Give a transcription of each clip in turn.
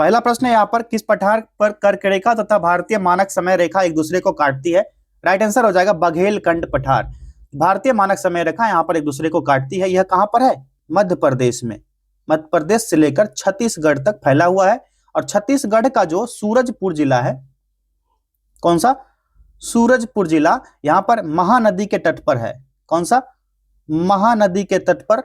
पहला प्रश्न है यहाँ पर, किस पठार पर कर्क रेखा तथा भारतीय मानक समय रेखा एक दूसरे को काटती है? राइट आंसर हो जाएगा बघेलखंड पठार। भारतीय मानक समय रेखा यहाँ पर एक दूसरे को काटती है। यह कहां पर है? मध्य प्रदेश में। मध्य प्रदेश से लेकर छत्तीसगढ़ तक फैला हुआ है। और छत्तीसगढ़ का जो सूरजपुर जिला है, कौन सा? सूरजपुर जिला, यहां पर महानदी के तट पर है। कौन सा? महानदी के तट पर,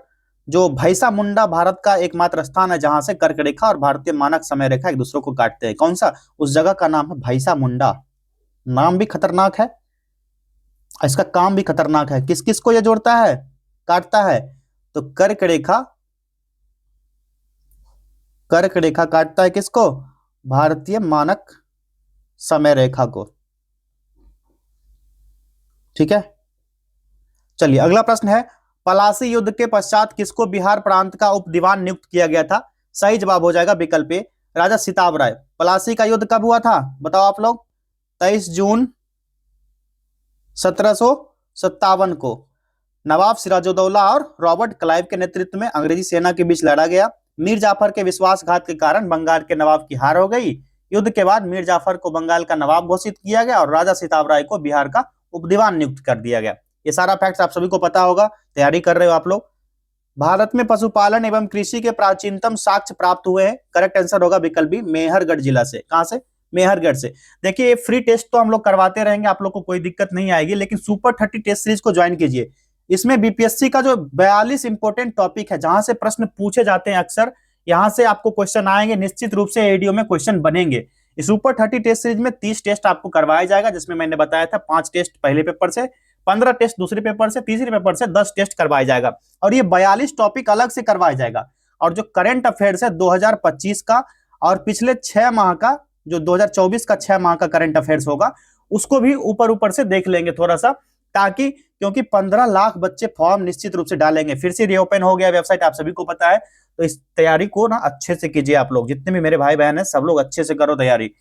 जो भैसा मुंडा भारत का एकमात्र स्थान है जहां से कर्क रेखा और भारतीय मानक समय रेखा एक दूसरे को काटते हैं। कौन सा? उस जगह का नाम है भैसा मुंडा। नाम भी खतरनाक है, इसका काम भी खतरनाक है। किस किस को यह जोड़ता है, काटता है? तो कर्क रेखा, कर्क रेखा काटता है किसको? भारतीय मानक समय रेखा को। ठीक है, चलिए अगला प्रश्न है, पलासी युद्ध के पश्चात किसको बिहार प्रांत का उप दीवान नियुक्त किया गया था? सही जवाब हो जाएगा विकल्प ए, राजा सिताब राय। पलासी का युद्ध कब हुआ था बताओ आप लोग? 23 जून 1757 को नवाब सिराजुद्दौला और रॉबर्ट क्लाइव के नेतृत्व में अंग्रेजी सेना के बीच लड़ा गया। मीर जाफर के विश्वासघात के कारण बंगाल के नवाब की हार हो गई। युद्ध के बाद मीर जाफर को बंगाल का नवाब घोषित किया गया और राजा सिताब राय को बिहार का उपदीवान नियुक्त कर दिया गया। ये सारा फैक्ट आप सभी को पता होगा, तैयारी कर रहे हो आप लोग। भारत में पशुपालन एवं कृषि के प्राचीनतम साक्ष्य प्राप्त हुए हैं। करेक्ट आंसर होगा विकल्प बी, मेहरगढ़ जिला से। कहां से? मेहरगढ़ से। देखिए ये फ्री टेस्ट तो हम लोग करवाते रहेंगे, आप लोग को कोई दिक्कत नहीं आएगी, लेकिन सुपर 30 टेस्ट सीरीज को ज्वाइन कीजिए। इसमें बीपीएससी का जो 42 इंपोर्टेंट टॉपिक है, जहां से प्रश्न पूछे जाते हैं अक्सर, यहां से आपको क्वेश्चन आएंगे, निश्चित रूप से एडीओ में क्वेश्चन बनेंगे। इस सुपर 30 टेस्ट सीरीज में 30 टेस्ट आपको करवाया जाएगा, जिसमें मैंने बताया था 5 टेस्ट पहले पेपर से, 15 टेस्ट दूसरे पेपर से, तीसरे पेपर से 10 टेस्ट करवाया जाएगा। और ये 42 टॉपिक अलग से करवाया जाएगा। और जो करंट अफेयर्स है 2025 का और पिछले 6 माह का, जो 2024 का 6 माह का करंट अफेयर्स होगा, उसको भी ऊपर ऊपर से देख लेंगे थोड़ा सा, ताकि, क्योंकि 15 लाख बच्चे फॉर्म निश्चित रूप से डालेंगे। फिर से रीओपन हो गया वेबसाइट, आप सभी को पता है। तो इस तैयारी को ना अच्छे से कीजिए आप लोग, जितने भी मेरे भाई बहन है सब लोग अच्छे से करो तैयारी।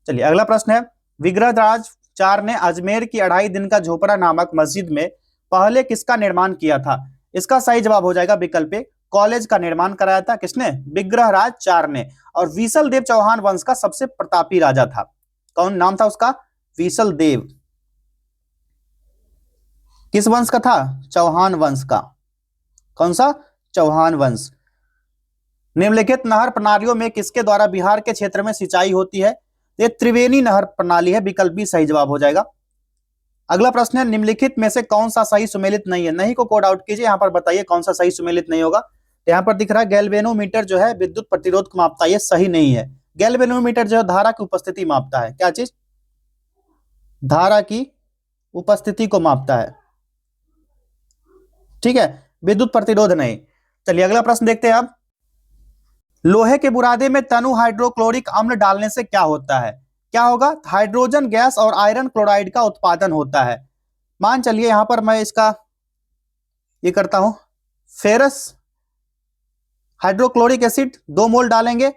चलिए अगला प्रश्न है, विग्रहराज चार ने अजमेर की 2.5 दिन का झोपड़ा नामक मस्जिद में पहले किसका निर्माण किया था? इसका सही जवाब हो जाएगा विकल्प ए, कॉलेज का निर्माण कराया था। किसने? विग्रहराज चार ने। और विसल देव चौहान वंश का सबसे प्रतापी राजा था। कौन नाम था उसका? विसल देव। किस वंश का था? चौहान वंश का। कौन सा? चौहान वंश। निम्नलिखित नहर प्रणालियों में किसके द्वारा बिहार के क्षेत्र में सिंचाई होती है? ये त्रिवेणी नहर प्रणाली है, विकल्प बी सही जवाब हो जाएगा। अगला प्रश्न है, निम्नलिखित में से कौन सा सही सुमेलित नहीं है? नहीं को कोड आउट कीजिए, यहां पर बताइए कौन सा सही सुमेलित नहीं होगा। तो यहां पर दिख रहा है गैल्वेनोमीटर जो है विद्युत प्रतिरोध को मापता है, ये सही नहीं है। गैल्वेनोमीटर जो है धारा की उपस्थिति मापता है। क्या चीज? धारा की उपस्थिति को मापता है। ठीक है, विद्युत प्रतिरोध नहीं। चलिए अगला प्रश्न देखते हैं अब, लोहे के बुरादे में तनु हाइड्रोक्लोरिक अम्ल डालने से क्या होता है? क्या होगा? हाइड्रोजन गैस और आयरन क्लोराइड का उत्पादन होता है। मान चलिए यहां पर मैं इसका ये करता हूं, फेरस हाइड्रोक्लोरिक एसिड 2 मोल डालेंगे,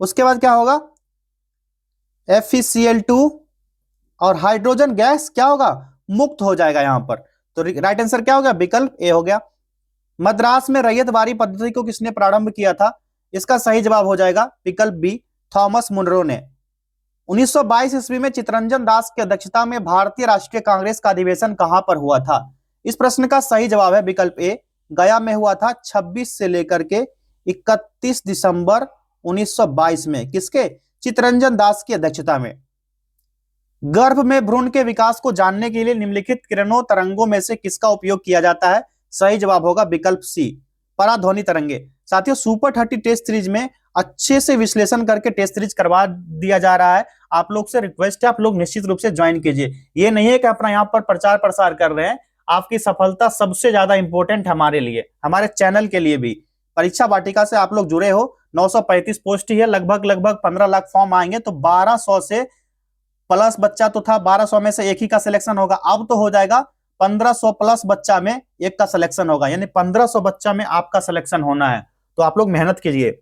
उसके बाद क्या होगा? FeCl2 और हाइड्रोजन गैस क्या होगा? मुक्त हो जाएगा यहां पर। तो राइट आंसर क्या हो गया? विकल्प ए हो गया। मद्रास में रैयतवारी पद्धति को किसने प्रारंभ किया था? इसका सही जवाब हो जाएगा विकल्प बी, थॉमस मुनरो ने। 1922 ईस्वी में चित्तरंजन दास की अध्यक्षता में भारतीय राष्ट्रीय कांग्रेस का अधिवेशन कहां पर हुआ था? इस प्रश्न का सही जवाब है विकल्प ए, गया में हुआ था 26 से लेकर के 31 दिसंबर 1922 में। किसके? चित्तरंजन दास की अध्यक्षता में। गर्भ में भ्रूण के विकास को जानने के लिए निम्नलिखित किरणों तरंगों में से किसका उपयोग किया जाता है? सही जवाब होगा विकल्प सी, पराध्वनि तरंगे। साथियों सुपर 30 टेस्ट सीरीज में अच्छे से विश्लेषण करके टेस्ट सीरीज करवा दिया जा रहा है। आप लोग से रिक्वेस्ट है, आप लोग निश्चित रूप से ज्वाइन कीजिए। ये नहीं है कि अपना यहाँ पर प्रचार प्रसार कर रहे हैं, आपकी सफलता सबसे ज्यादा इंपॉर्टेंट हमारे लिए, हमारे चैनल के लिए भी। परीक्षा वाटिका से आप लोग जुड़े हो, 935 पोस्ट ही है, लगभग 15 लाख फॉर्म आएंगे, तो 1200 से प्लस बच्चा तो था, 1200 में से एक ही का सिलेक्शन होगा। अब तो हो जाएगा 1500 प्लस बच्चा में एक का सिलेक्शन होगा, यानी 1500 बच्चा में आपका सिलेक्शन होना है। तो आप लोग मेहनत कीजिए,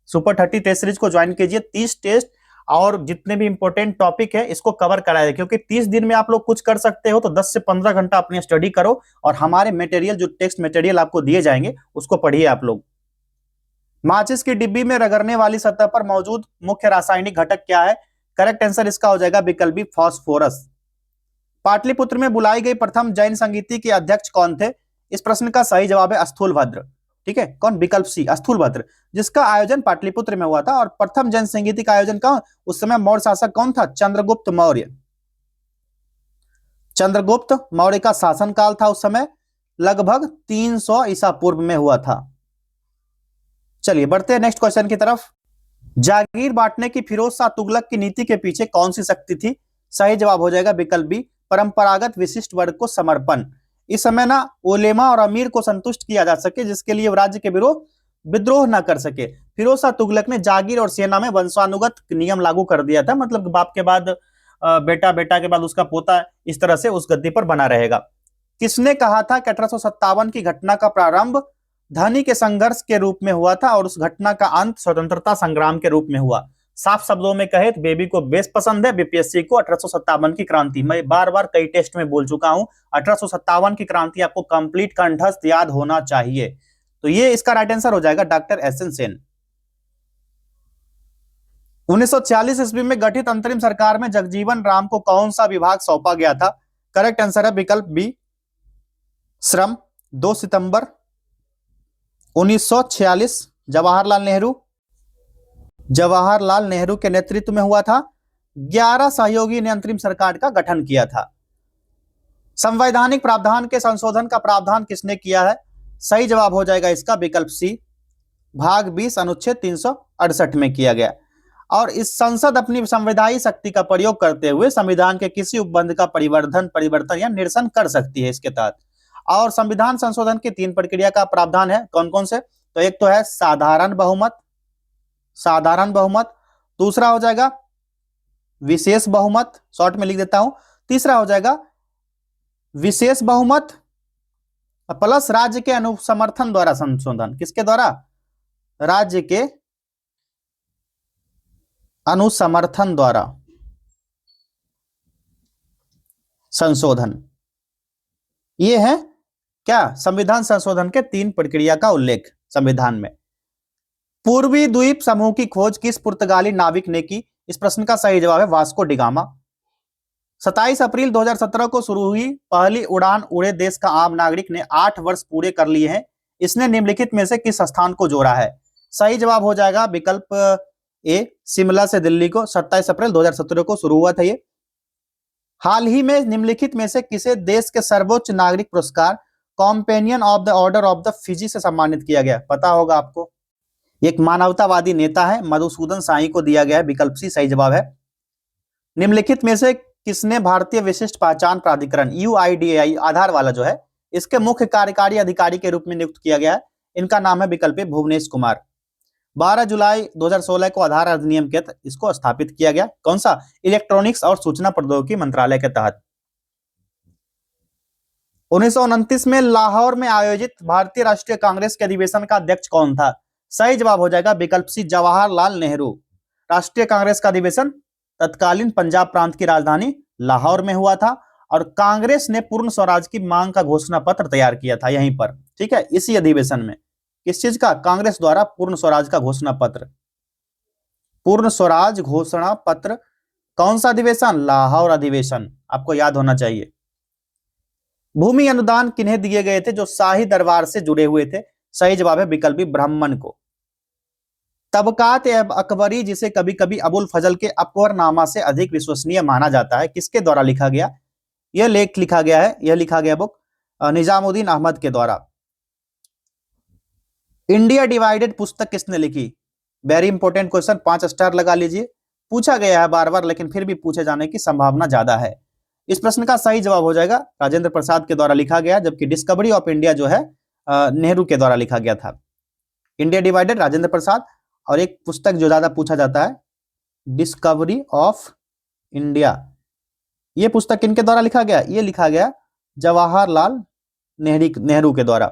सुपर 30 टेस्ट सीरीज को ज्वाइन कीजिए। 30 टेस्ट और जितने भी इंपॉर्टेंट टॉपिक है इसको कवर कराए, क्योंकि 30 दिन में आप लोग कुछ कर सकते हो, तो 10 से 15 घंटा अपनी स्टडी करो और हमारे मटेरियल, जो टेक्स्ट मटेरियल आपको दिए जाएंगे उसको पढ़िए आप लोग। माचिस की डिब्बी में रगड़ने वाली सतह पर मौजूद मुख्य रासायनिक घटक क्या है? करेक्ट आंसर इसका हो जाएगा विकल्प बी, फास्फोरस। पाटलिपुत्र में बुलाई गई प्रथम जैन संगीति के अध्यक्ष कौन थे? इस प्रश्न का सही जवाब है स्थूलभद्र। ठीक है, कौन? विकल्प सी, स्थूलभद्र, जिसका आयोजन पाटलिपुत्र में हुआ था। और प्रथम जैन संगीति का आयोजन कौन? उस समय मौर्य शासक कौन था? चंद्रगुप्त मौर्य। चंद्रगुप्त मौर्य का शासनकाल था उस समय, लगभग 300 ईसा पूर्व में हुआ था। चलिए बढ़ते हैं नेक्स्ट क्वेश्चन की तरफ। जागीर बांटने की फिरोज शाह तुगलक की नीति के पीछे कौन सी शक्ति थी? सही जवाब हो जाएगा विकल्प बी, परंपरागत विशिष्ट वर्ग को समर्पण। इस समय ना उलेमा और अमीर को संतुष्ट किया जा सके, जिसके लिए राज्य के विरोध विद्रोह ना कर सके। फिरोज शाह तुगलक ने जागीर और सेना में वंशानुगत नियम लागू कर दिया था, मतलब बाप के बाद बेटा, बेटा के बाद उसका पोता, इस तरह से उस गद्दी पर बना रहेगा। किसने कहा था कि 1857 की घटना का प्रारंभ धनी के संघर्ष के रूप में हुआ था और उस घटना का अंत स्वतंत्रता संग्राम के रूप में हुआ? साफ शब्दों में कहे तो बेबी को बेस पसंद है, बीपीएससी को 1857 की क्रांति। मैं बार बार कई टेस्ट में बोल चुका हूं, 1857 की क्रांति आपको कंप्लीट कंठस्थ याद होना चाहिए। तो ये इसका राइट आंसर हो जाएगा डॉक्टर एस.एन. सेन। 1946 ईस्वी में गठित अंतरिम सरकार में जगजीवन राम को कौन सा विभाग सौंपा गया था? करेक्ट आंसर है विकल्प बी, श्रम। 2 सितंबर 1946 जवाहरलाल नेहरू के नेतृत्व में हुआ था। 11 सहयोगी ने अंतरिम सरकार का गठन किया था। संवैधानिक प्रावधान के संशोधन का प्रावधान किसने किया है? सही जवाब हो जाएगा इसका विकल्प सी, भाग 20 अनुच्छेद 368 में किया गया। और इस संसद अपनी संवैधानिक शक्ति का प्रयोग करते हुए संविधान के किसी उपबंध का परिवर्तन या निरसन कर सकती है इसके तहत। और संविधान संशोधन की 3 प्रक्रिया का प्रावधान है, कौन कौन से? तो एक तो है साधारण बहुमत, दूसरा हो जाएगा विशेष बहुमत, शॉर्ट में लिख देता हूं, तीसरा हो जाएगा विशेष बहुमत प्लस राज्य के अनुसमर्थन द्वारा संशोधन। किसके द्वारा? राज्य के अनुसमर्थन द्वारा संशोधन। ये है क्या? संविधान संशोधन के 3 प्रक्रिया का उल्लेख संविधान में। पूर्वी द्वीप समूह की खोज किस पुर्तगाली नाविक ने की? इस प्रश्न का सही जवाब है वास्को डिगामा। 27 अप्रैल 2017 को शुरू हुई पहली उड़ान उड़े देश का आम नागरिक ने 8 वर्ष पूरे कर लिए हैं। इसने निम्नलिखित में से किस स्थान को जोड़ा है? सही जवाब हो जाएगा विकल्प ए, शिमला से दिल्ली को। 27 अप्रैल 2017 को शुरू हुआ था ये। हाल ही में निम्नलिखित में से किसे देश के सर्वोच्च नागरिक पुरस्कार companion of the order of the Fiji से सम्मानित किया गया? पता होगा आपको। एक मानवतावादी नेता है, मधुसूदन साई को दिया गया है, विकल्प सी सही जवाब है। निम्नलिखित में से किसने भारतीय विशिष्ट पहचान प्राधिकरण UIDAI आधार वाला जो है, इसके मुख्य कार्यकारी अधिकारी के रूप में नियुक्त किया गया है? इनका नाम है विकल्प ए, भुवनेश कुमार। 12 जुलाई 2016 को आधार अधिनियम के तहत इसको स्थापित किया गया। कौन सा? इलेक्ट्रॉनिक्स और सूचना प्रौद्योगिकी मंत्रालय के तहत। 1929 में लाहौर में आयोजित भारतीय राष्ट्रीय कांग्रेस के अधिवेशन का अध्यक्ष कौन था? सही जवाब हो जाएगा विकल्प सी, जवाहरलाल नेहरू। राष्ट्रीय कांग्रेस का अधिवेशन तत्कालीन पंजाब प्रांत की राजधानी लाहौर में हुआ था और कांग्रेस ने पूर्ण स्वराज की मांग का घोषणा पत्र तैयार किया था यहीं पर। ठीक है, इसी अधिवेशन में। किस चीज का? कांग्रेस द्वारा पूर्ण स्वराज का घोषणा पत्र। पूर्ण स्वराज घोषणा पत्र। कौन सा अधिवेशन? लाहौर अधिवेशन, आपको याद होना चाहिए। भूमि अनुदान किन्हें दिए गए थे जो शाही दरबार से जुड़े हुए थे? सही जवाब है विकल्प बी, ब्राह्मण को। तबकात अकबरी, जिसे कभी कभी अबुल फजल के अकबरनामा से अधिक विश्वसनीय माना जाता है, किसके द्वारा लिखा गया? यह लेख लिखा गया है, यह लिखा गया बुक निजामुद्दीन अहमद के द्वारा। इंडिया डिवाइडेड पुस्तक किसने लिखी? वेरी इंपॉर्टेंट क्वेश्चन, 5 स्टार लगा लीजिए। पूछा गया है बार बार, लेकिन फिर भी पूछे जाने की संभावना ज्यादा है। इस प्रश्न का सही जवाब हो जाएगा राजेंद्र प्रसाद के द्वारा लिखा गया, जबकि डिस्कवरी ऑफ इंडिया जो है नेहरू के द्वारा लिखा गया था। इंडिया डिवाइडेड राजेंद्र प्रसाद, और एक पुस्तक जो ज्यादा पूछा जाता है डिस्कवरी ऑफ इंडिया, ये पुस्तक किनके द्वारा लिखा गया? ये लिखा गया जवाहरलाल नेहरू के द्वारा।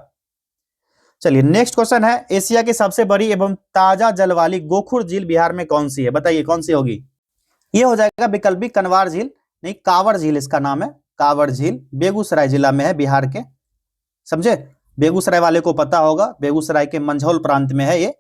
चलिए नेक्स्ट क्वेश्चन है, एशिया की सबसे बड़ी एवं ताजा जल वाली गोखुर झील बिहार में कौन सी है? बताइए कौन सी होगी? ये हो जाएगा विकल्प बी, कनवार झील। नहीं, कांवर झील इसका नाम है। कांवर झील बेगूसराय जिला में है, बिहार के। समझे? बेगूसराय वाले को पता होगा, बेगूसराय के मंझौल प्रांत में है ये।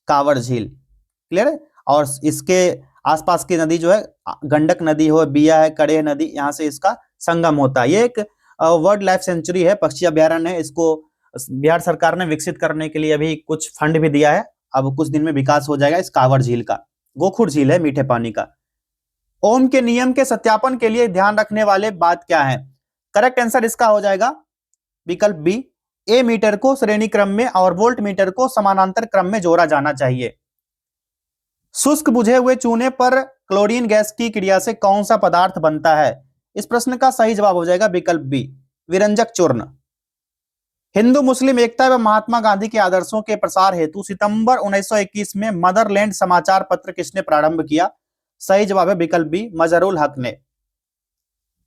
कांवर झील। क्लियर है। और इसके आसपास की नदी जो है गंडक नदी हो, बिया है, कड़े नदी, यहाँ से इसका संगम होता है। ये एक वर्ल्ड लाइफ सेंचुरी है, पक्षी अभ्यारण्य है। इसको बिहार सरकार ने विकसित करने के लिए अभी कुछ फंड भी दिया है। अब कुछ दिन में विकास हो जाएगा इस कांवर झील का। गोखुर झील है, मीठे पानी का। ओम के नियम के सत्यापन के लिए ध्यान रखने वाले बात क्या है? करेक्ट आंसर इसका हो जाएगा विकल्प बी, ए मीटर को श्रेणी क्रम में और वोल्ट मीटर को समानांतर क्रम में जोड़ा जाना चाहिए। शुष्क बुझे हुए चूने पर क्लोरीन गैस की क्रिया से कौन सा पदार्थ बनता है? इस प्रश्न का सही जवाब हो जाएगा विकल्प बी, विरंजक चूर्ण। हिंदू मुस्लिम एकता एवं महात्मा गांधी के आदर्शों के प्रसार हेतु सितंबर 1921 में मदरलैंड समाचार पत्र किसने प्रारंभ किया? सही जवाब है विकल्प बी, मजहरुल हक ने।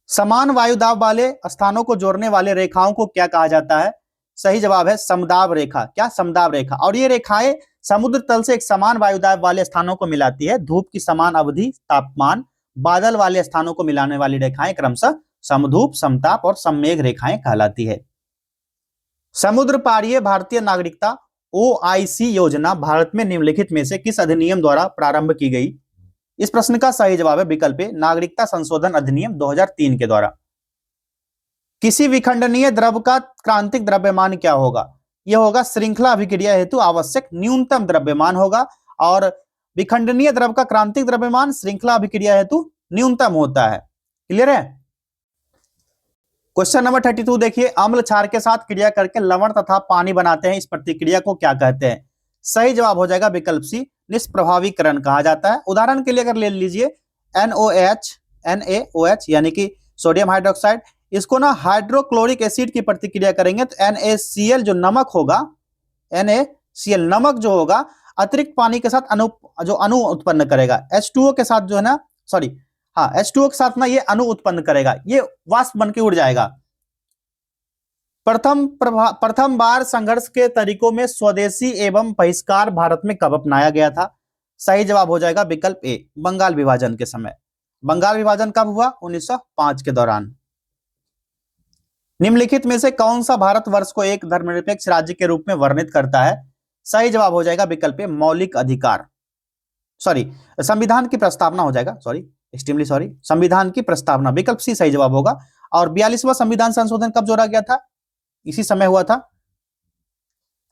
समान वायुदाब वाले स्थानों को जोड़ने वाले रेखाओं को क्या कहा जाता है? सही जवाब है समदाब रेखा। क्या? समदाब रेखा। और ये रेखाएं समुद्र तल से एक समान वायुदाब वाले स्थानों को मिलाती है। धूप की समान अवधि, तापमान, बादल वाले स्थानों को मिलाने वाली रेखाएं क्रमशः समधूप, समताप और सममेघ रेखाएं कहलाती है। समुद्र पारीय भारतीय नागरिकता OIC योजना भारत में निम्नलिखित में से किस अधिनियम द्वारा प्रारंभ की गई? इस प्रश्न का सही जवाब है विकल्प ए, नागरिकता संशोधन अधिनियम 2003 के द्वारा। किसी विखंडनीय द्रव का क्रांतिक द्रव्यमान क्या होगा? यह होगा श्रृंखला अभिक्रिया हेतु आवश्यक न्यूनतम द्रव्यमान होगा। और विखंडनीय द्रव का क्रांतिक द्रव्यमान श्रृंखला अभिक्रिया हेतु न्यूनतम होता है। क्लियर है। क्वेश्चन नंबर 32 देखिए, अम्ल क्षार के साथ क्रिया करके लवण तथा पानी बनाते हैं, इस प्रतिक्रिया को क्या कहते हैं? सही जवाब हो जाएगा विकल्प सी, निष्प्रभावीकरण कहा जाता है। उदाहरण के लिए अगर ले लीजिए NaOH यानी कि सोडियम हाइड्रोक्साइड, इसको ना हाइड्रोक्लोरिक एसिड की प्रतिक्रिया करेंगे तो NaCl जो नमक होगा, NaCl नमक जो होगा अतिरिक्त पानी के साथ अणु उत्पन्न करेगा। H2O के साथ जो है ना, सॉरी हाँ, H2O के साथ ना ये अणु उत्पन्न करेगा, ये वाष्प बन के उड़ जाएगा। प्रथम बार संघर्ष के तरीकों में स्वदेशी एवं बहिष्कार भारत में कब अपनाया गया था? सही जवाब हो जाएगा विकल्प ए, बंगाल विभाजन के समय। बंगाल विभाजन कब हुआ? 1905 के दौरान। निम्नलिखित में से कौन सा भारतवर्ष को एक धर्मनिरपेक्ष राज्य के रूप में वर्णित करता है? सही जवाब हो जाएगा विकल्प ए, मौलिक अधिकार, सॉरी संविधान की प्रस्तावना हो जाएगा, सॉरी एक्सट्रीमली सॉरी, संविधान की प्रस्तावना, विकल्प सी सही जवाब होगा। और 42वां संविधान संशोधन कब जोड़ा गया था? इसी समय हुआ था।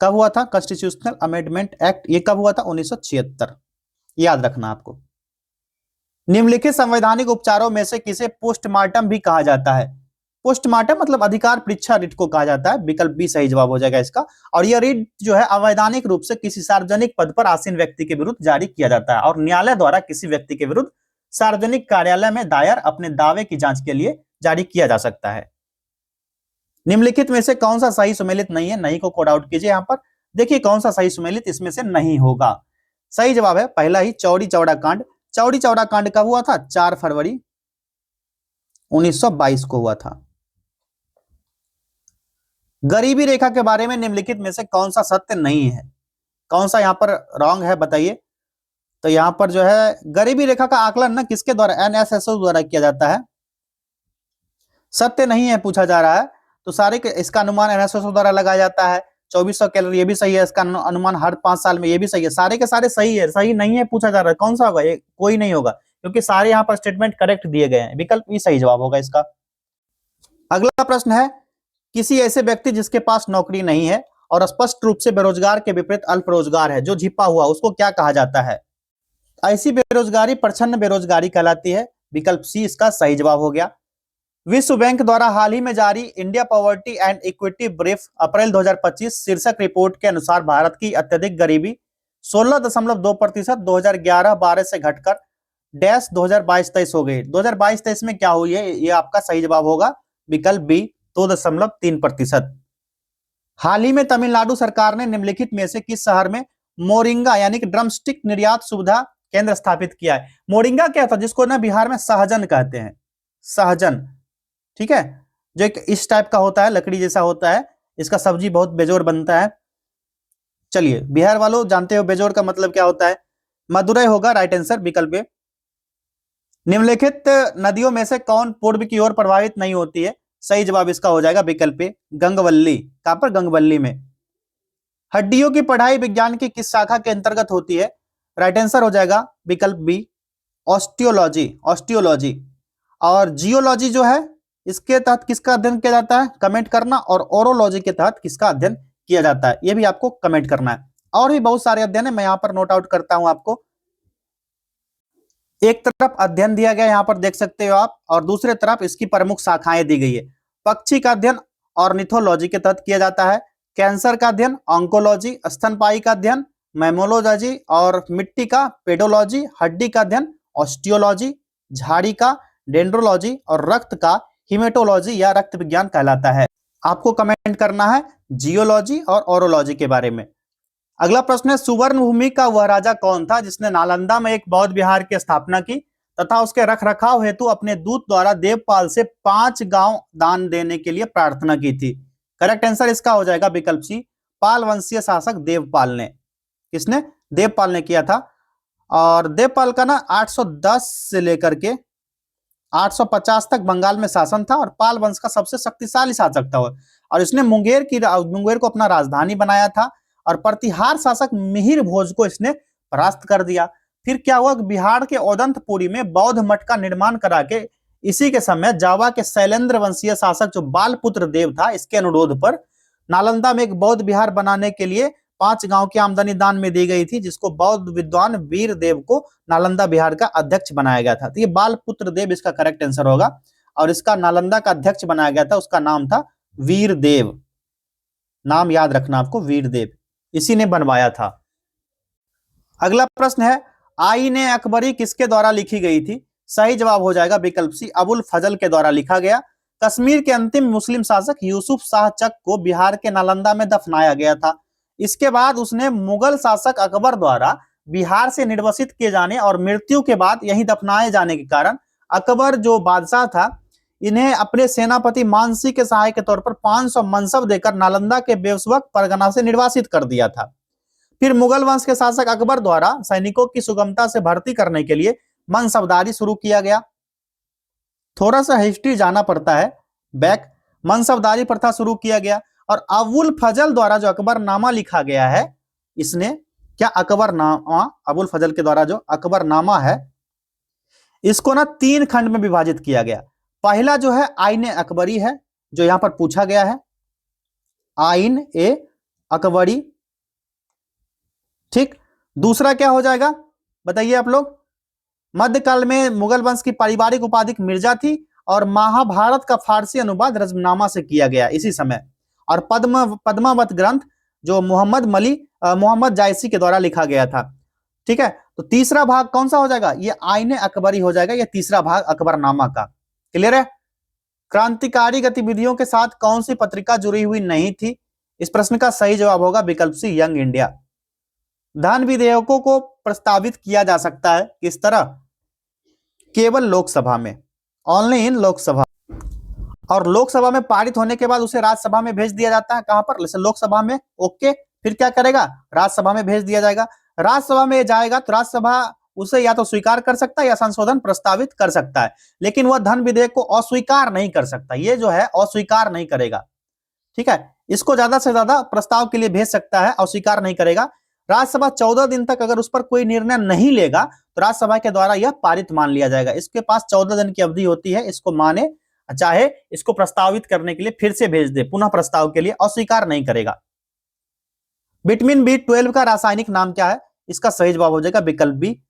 कब हुआ था? कॉन्स्टिट्यूशनल अमेंडमेंट एक्ट, ये कब हुआ था? 1976। याद रखना आपको। निम्नलिखित संवैधानिक उपचारों में से किसे पोस्टमार्टम भी कहा जाता है? पोस्टमार्टम मतलब अधिकार परीक्षा रिट को कहा जाता है, विकल्प बी सही जवाब हो जाएगा इसका। और यह रिट जो है अवैधानिक रूप से किसी सार्वजनिक पद पर आसीन व्यक्ति के विरुद्ध जारी किया जाता है और न्यायालय द्वारा किसी व्यक्ति के विरुद्ध सार्वजनिक कार्यालय में दायर अपने दावे की जांच के लिए जारी किया जा सकता है। निम्नलिखित में से कौन सा सही सुमेलित नहीं है? नहीं को कोड आउट कीजिए। यहां पर देखिए कौन सा सही सुमेलित इसमें से नहीं होगा। सही जवाब है पहला ही, चौड़ी चौड़ा कांड। चौड़ी चौड़ा कांड कब हुआ था? 4 फरवरी 1922 को हुआ था। गरीबी रेखा के बारे में निम्नलिखित में से कौन सा सत्य नहीं है? कौन सा यहां पर रॉन्ग है बताइए। तो यहां पर जो है गरीबी रेखा का आकलन ना किसके द्वारा? NSSO द्वारा किया जाता है। सत्य नहीं है पूछा जा रहा है, तो सारे इसका अनुमान NSSO द्वारा लगाया जाता है। 2400 कैलोरी, ये भी सही है। इसका अनुमान हर 5 साल में, ये भी सही है। सारे के सारे सही है। सही नहीं है पूछा जा रहा है, कौन सा होगा? ये कोई नहीं होगा, क्योंकि सारे यहाँ पर स्टेटमेंट करेक्ट दिए गए हैं। विकल्प ई सही जवाब होगा इसका। अगला प्रश्न है, किसी ऐसे व्यक्ति जिसके पास नौकरी नहीं है और स्पष्ट रूप से बेरोजगार के विपरीत अल्प रोजगार है, जो छिपा हुआ, उसको क्या कहा जाता है? ऐसी बेरोजगारी प्रच्छन्न बेरोजगारी कहलाती है। विकल्प सी इसका सही जवाब हो गया। विश्व बैंक द्वारा हाल ही में जारी India poverty and equity brief April 2025 शीर्षक रिपोर्ट के अनुसार भारत की अत्यधिक गरीबी 16.2% 2011-12 से घटकर डैश 2022-23 हो गई। 2022-23 में क्या हुई है? ये आपका सही जवाब होगा विकल्प बी, 2.3%। हाल ही में तमिलनाडु सरकार ने निम्नलिखित में से किस शहर में मोरिंगा यानी कि ड्रमस्टिक निर्यात सुविधा केंद्र स्थापित किया है? मोरिंगा क्या था? जिसको ना बिहार में सहजन कहते हैं, सहजन, ठीक है, जो एक इस टाइप का होता है, लकड़ी जैसा होता है। इसका सब्जी बहुत बेजोर बनता है। चलिए, बिहार वालों जानते हो बेजोर का मतलब क्या होता है? मदुरै होगा राइट आंसर, विकल्प ए। निम्नलिखित नदियों में से कौन पूर्व की ओर प्रवाहित नहीं होती है? सही जवाब इसका हो जाएगा विकल्प ए, गंगवल्ली। कहां पर? गंगवल्ली में। हड्डियों की पढ़ाई विज्ञान की किस शाखा के अंतर्गत होती है? राइट आंसर हो जाएगा विकल्प बी, ऑस्टियोलॉजी, ऑस्टियोलॉजी। और जियोलॉजी जो है इसके तहत किसका अध्ययन किया जाता है? कमेंट करना। और ओरोलॉजी के तहत किसका अध्ययन किया जाता है? ये भी आपको कमेंट करना है। और भी बहुत सारे अध्ययन है, मैं यहां पर नोट आउट करता हूं आपको। एक तरफ अध्ययन दिया गया यहां पर देख सकते हो आप, और दूसरे तरफ इसकी प्रमुख शाखाएं दी गई है। पक्षी का अध्ययन ऑर्निथोलॉजी के तहत किया जाता है। कैंसर का अध्ययन ऑन्कोलॉजी, स्तनपायी का अध्ययन मैमोलॉजी, और मिट्टी का पेडोलॉजी, हड्डी का अध्ययन ऑस्टियोलॉजी, झाड़ी का डेंड्रोलॉजी, और रक्त का हिमेटोलॉजी या रक्त विज्ञान कहलाता है। आपको कमेंट करना है जियोलॉजी और ओरोलॉजी के बारे में। अगला प्रश्न है, सुवर्ण भूमि का वह राजा कौन था जिसने नालंदा में एक बौद्ध विहार की स्थापना की तथा उसके रखरखाव हेतु अपने दूत द्वारा देवपाल से 5 गांव दान देने के लिए प्रार्थना की थी? करेक्ट आंसर इसका हो जाएगा विकल्प सी, पाल वंशीय शासक देवपाल ने। किसने? देवपाल ने किया था। और देवपाल का ना 810 से लेकर के 850 तक बंगाल में शासन था, और पाल वंश का सबसे शक्तिशाली शासक था। और इसने मुंगेर को अपना राजधानी बनाया था, और प्रतिहार शासक मिहिर भोज को इसने परास्त कर दिया। फिर क्या हुआ, बिहार के औदंतपुरी में बौद्ध मठ का निर्माण करा के इसी के समय जावा के शैलेंद्र वंशीय शासक जो बालपुत्र देव था, इसके अनुरोध पर नालंदा में एक बौद्ध विहार बनाने के लिए 5 गांव की आमदनी दान में दी गई थी, जिसको बौद्ध विद्वान वीर देव को नालंदा बिहार का अध्यक्ष बनाया गया था। तो ये बालपुत्र देव इसका करेक्ट आंसर होगा, और इसका नालंदा का अध्यक्ष बनाया गया था, उसका नाम था वीर देव। नाम याद रखना आपको, वीर देव, इसी ने बनवाया था। अगला प्रश्न है, आईन अकबरी किसके द्वारा लिखी गई थी? सही जवाब हो जाएगा विकल्प सी, अबुल फजल के द्वारा लिखा गया। कश्मीर के अंतिम मुस्लिम शासक यूसुफ शाह चक को बिहार के नालंदा में दफनाया गया था। इसके बाद उसने मुगल शासक अकबर द्वारा बिहार से निर्वासित किए जाने और मृत्यु के बाद यहीं दफनाए जाने के कारण अकबर जो बादशाह था, इन्हें अपने सेनापति मानसी के सहाय के तौर पर 500 मनसब देकर नालंदा के बेवसवक परगना से निर्वासित कर दिया था। फिर मुगल वंश के शासक अकबर द्वारा सैनिकों की सुगमता से भर्ती करने के लिए मनसबदारी शुरू किया गया। थोड़ा सा हिस्ट्री जाना पड़ता है बैक। मनसबदारी प्रथा शुरू किया गया, और अबुल फजल द्वारा जो अकबरनामा लिखा गया है, इसने क्या अकबरनामा, अबुल फजल के द्वारा जो अकबरनामा है, इसको ना 3 खंड में विभाजित किया गया। पहला जो है आईन अकबरी है, जो यहां पर पूछा गया है, आईन ए अकबरी। ठीक, दूसरा क्या हो जाएगा बताइए आप लोग? मध्यकाल में मुगल वंश की पारिवारिक उपाधि मिर्जा थी, और महाभारत का फारसी अनुवाद रजमनामा से किया गया इसी समय। और पद्मावत ग्रंथ जो मोहम्मद जायसी के द्वारा लिखा गया था। ठीक है, तो तीसरा भाग कौन सा हो जाएगा? ये आईन अकबरी हो जाएगा, ये तीसरा भाग अकबरनामा का। क्लियर है? क्रांतिकारी गतिविधियों के साथ कौन सी पत्रिका जुड़ी हुई नहीं थी? इस प्रश्न का सही जवाब होगा विकल्प सी, यंग इंडिया। धन विधेयकों को प्रस्तावित किया जा सकता है किस तरह? केवल लोकसभा में, ओनली इन लोकसभा। और लोकसभा में पारित होने के बाद उसे राज्यसभा में भेज दिया जाता है। कहां पर? जैसे लोकसभा में, ओके, फिर क्या करेगा? राज्यसभा में भेज दिया जाएगा। राज्यसभा में जाएगा तो राज्यसभा उसे या तो स्वीकार कर सकता है या संशोधन प्रस्तावित कर सकता है, लेकिन वह धन विधेयक को अस्वीकार नहीं कर सकता। ये जो है अस्वीकार नहीं करेगा। ठीक है, इसको ज्यादा से ज्यादा प्रस्ताव के लिए भेज सकता है, अस्वीकार नहीं करेगा। राज्यसभा 14 दिन तक अगर उस पर कोई निर्णय नहीं लेगा तो राज्यसभा के द्वारा यह पारित मान लिया जाएगा। इसके पास 14 दिन की अवधि होती है, इसको माने चाहे इसको प्रस्तावित करने के लिए फिर से भेज दे, पुनः प्रस्ताव के लिए, अस्वीकार नहीं करेगा। विटामिन B12 का रासायनिक नाम क्या है? इसका सही जवाब हो जाएगा विकल्प बी,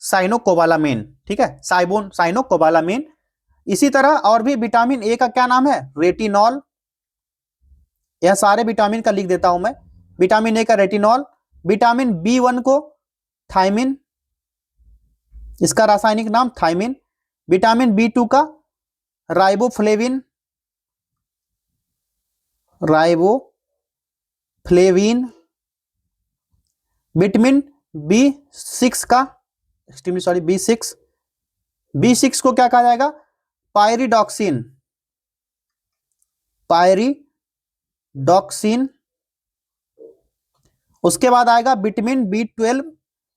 साइनोकोबालामिन। ठीक है, साइनोकोबालामिन। इसी तरह और भी विटामिन ए का क्या नाम है? रेटिनॉल। यह सारे विटामिन का लिख देता हूं मैं। विटामिन ए का रेटिनॉल, विटामिन B1 को थायमिन, इसका रासायनिक नाम थायमिन। विटामिन B2 का राइबोफ्लेविन, विटामिन B6 का B6 को क्या कहा जाएगा? पायरिडॉक्सिन। उसके बाद आएगा विटामिन B12,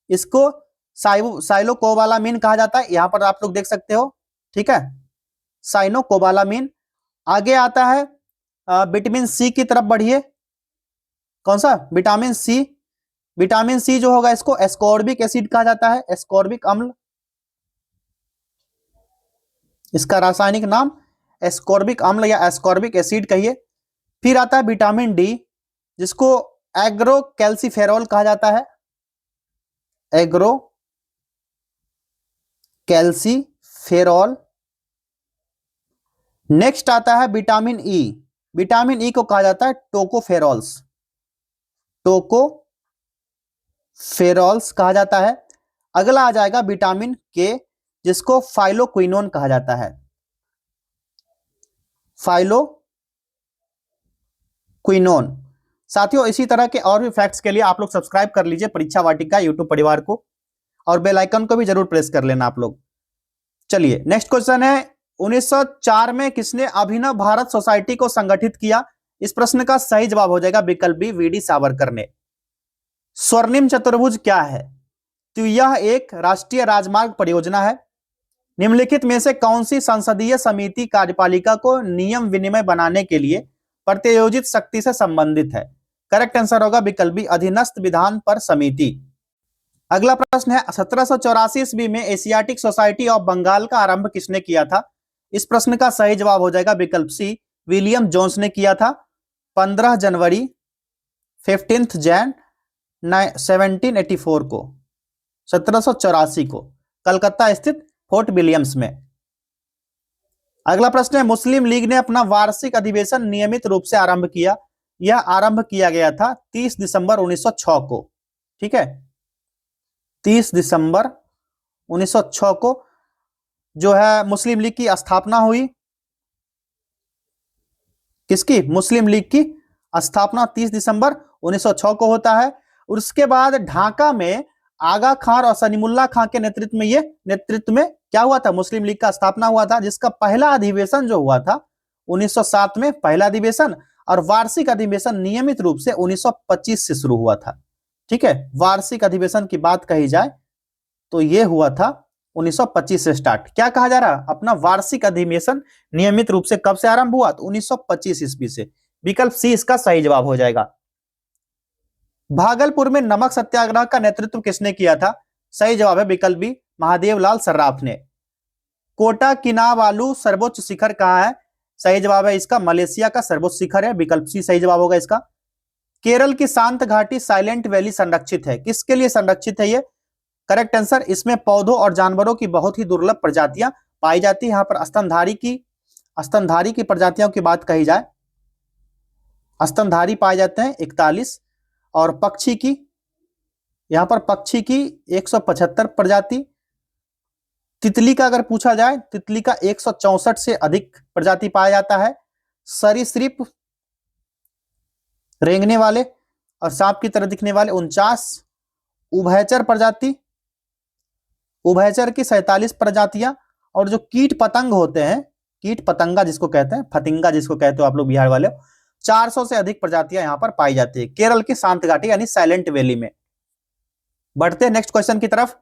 इसको साइलोकोबालामिन कहा जाता है, यहां पर आप लोग देख सकते हो। ठीक है, साइनोकोबालामिन। आगे आता है विटामिन C की तरफ बढ़िए। कौन सा? Vitamin C. विटामिन सी जो होगा इसको एस्कॉर्बिक एसिड कहा जाता है, एस्कॉर्बिक अम्ल, इसका रासायनिक नाम एस्कॉर्बिक अम्ल या एस्कॉर्बिक एसिड कहिए। फिर आता है विटामिन डी, जिसको एग्रो कैल्सीफेरॉल कहा जाता है, एग्रो कैल्सीफेरॉल। नेक्स्ट आता है विटामिन ई, विटामिन ई को कहा जाता है टोकोफेरॉल्स, टोकोफेरॉल्स कहा जाता है। अगला आ जाएगा विटामिन के, जिसको फाइलोक्विनोन कहा जाता है, फाइलोक्विनोन। साथियों इसी तरह के और भी फैक्ट्स के लिए आप लोग सब्सक्राइब कर लीजिए परीक्षा वाटिका यूट्यूब परिवार को, और बेल आइकन को भी जरूर प्रेस कर लेना आप लोग। चलिए नेक्स्ट क्वेश्चन है, 1904 में किसने अभिनव भारत सोसाइटी को संगठित किया? इस प्रश्न का सही जवाब हो जाएगा विकल्प बी, वीडी सावरकर ने। स्वर्णिम चतुर्भुज क्या है? तो यह एक राष्ट्रीय राजमार्ग परियोजना है। निम्नलिखित में से कौन सी संसदीय समिति कार्यपालिका को नियम विनिमय बनाने के लिए प्रत्यायोजित शक्ति से संबंधित है? करेक्ट आंसर होगा विकल्प बी, अधीनस्थ विधान पर समिति। अगला प्रश्न है, 1784 ईस्वी में एशियाटिक सोसाइटी ऑफ बंगाल का आरंभ किसने किया था? इस प्रश्न का सही जवाब हो जाएगा विकल्प सी, विलियम जोन्स ने किया था। 15 जनवरी 15 जैन 1784 को, 1784 को, कलकत्ता स्थित फोर्ट विलियम्स में। अगला प्रश्न है, मुस्लिम लीग ने अपना वार्षिक अधिवेशन नियमित रूप से आरंभ किया। यह आरंभ किया गया था 30 दिसंबर 1906 को। ठीक है, 30 दिसंबर 1906 को जो है मुस्लिम लीग की स्थापना हुई। किसकी? मुस्लिम लीग की स्थापना 30 दिसंबर 1906 को होता है। उसके बाद ढाका में आगा खान और सलीमुल्लाह खां के नेतृत्व में क्या हुआ था? मुस्लिम लीग का स्थापना हुआ था, जिसका पहला अधिवेशन जो हुआ था 1907 में पहला अधिवेशन, और वार्षिक अधिवेशन नियमित रूप से 1925 से शुरू हुआ था। ठीक है, वार्षिक अधिवेशन की बात कही जाए तो यह हुआ था 1925 से स्टार्ट। क्या कहा जा रहा? अपना वार्षिक अधिवेशन नियमित रूप से कब से आरंभ हुआ? तो 1925 ईस्वी से। विकल्प सी इसका सही जवाब हो जाएगा। भागलपुर में नमक सत्याग्रह का नेतृत्व किसने किया था? सही जवाब है विकल्प बी, महादेवलाल सर्राफ ने। कोटा किनाबालू सर्वोच्च शिखर कहां है? सही जवाब है इसका मलेशिया का सर्वोच्च शिखर है, विकल्प सी सही जवाब होगा इसका। केरल की शांत घाटी साइलेंट वैली संरक्षित है, किसके लिए संरक्षित है ये? करेक्ट आंसर, इसमें पौधों और जानवरों की बहुत ही दुर्लभ प्रजातियां पाई जाती है। यहां पर स्तनधारी की प्रजातियों की बात कही जाए, स्तनधारी पाए जाते हैं 41, और पक्षी की, यहां पर पक्षी की 175 प्रजाति। तितली का अगर पूछा जाए, तितली का 164 से अधिक प्रजाति पाया जाता है। सरीसृप, रेंगने वाले और सांप की तरह दिखने वाले 49, उभयचर प्रजाति, उभयचर की 47 प्रजातियां, और जो कीट पतंग होते हैं, कीट पतंगा जिसको कहते हैं, फतिंगा जिसको कहते हो आप लोग बिहार वाले, 400 से अधिक प्रजातियां यहां पर पाई जाती है केरल की शांत घाटी यानी साइलेंट वैली में। बढ़ते हैं नेक्स्ट क्वेश्चन की तरफ।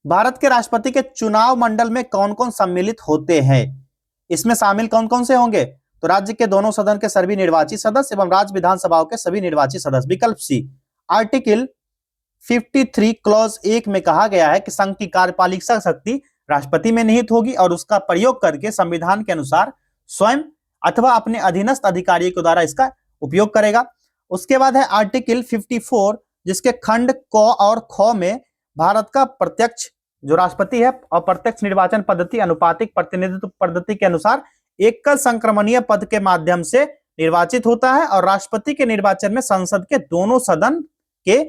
भारत के राष्ट्रपति के चुनाव मंडल में कौन कौन सम्मिलित होते हैं? इसमें शामिल कौन कौन से होंगे? तो राज्य के दोनों सदन के सभी निर्वाचित सदस्य एवं राज्य विधानसभाओं के सभी निर्वाचित सदस्य। विकल्प सी, आर्टिकल 53 क्लॉज 1 में कहा गया है कि संघ की कार्यपालिका शक्ति राष्ट्रपति में निहित होगी और उसका प्रयोग करके संविधान के अनुसार स्वयं अथवा अपने अधीनस्थ अधिकारियों के द्वारा इसका उपयोग करेगा। उसके बाद है आर्टिकल 54, जिसके खंड क और ख में भारत का प्रत्यक्ष जो राष्ट्रपति है अप्रत्यक्ष निर्वाचन पद्धति अनुपातिक प्रतिनिधित्व पद्धति के अनुसार एकल संक्रमणीय पद के माध्यम से निर्वाचित होता है, और राष्ट्रपति के निर्वाचन में संसद के दोनों सदन के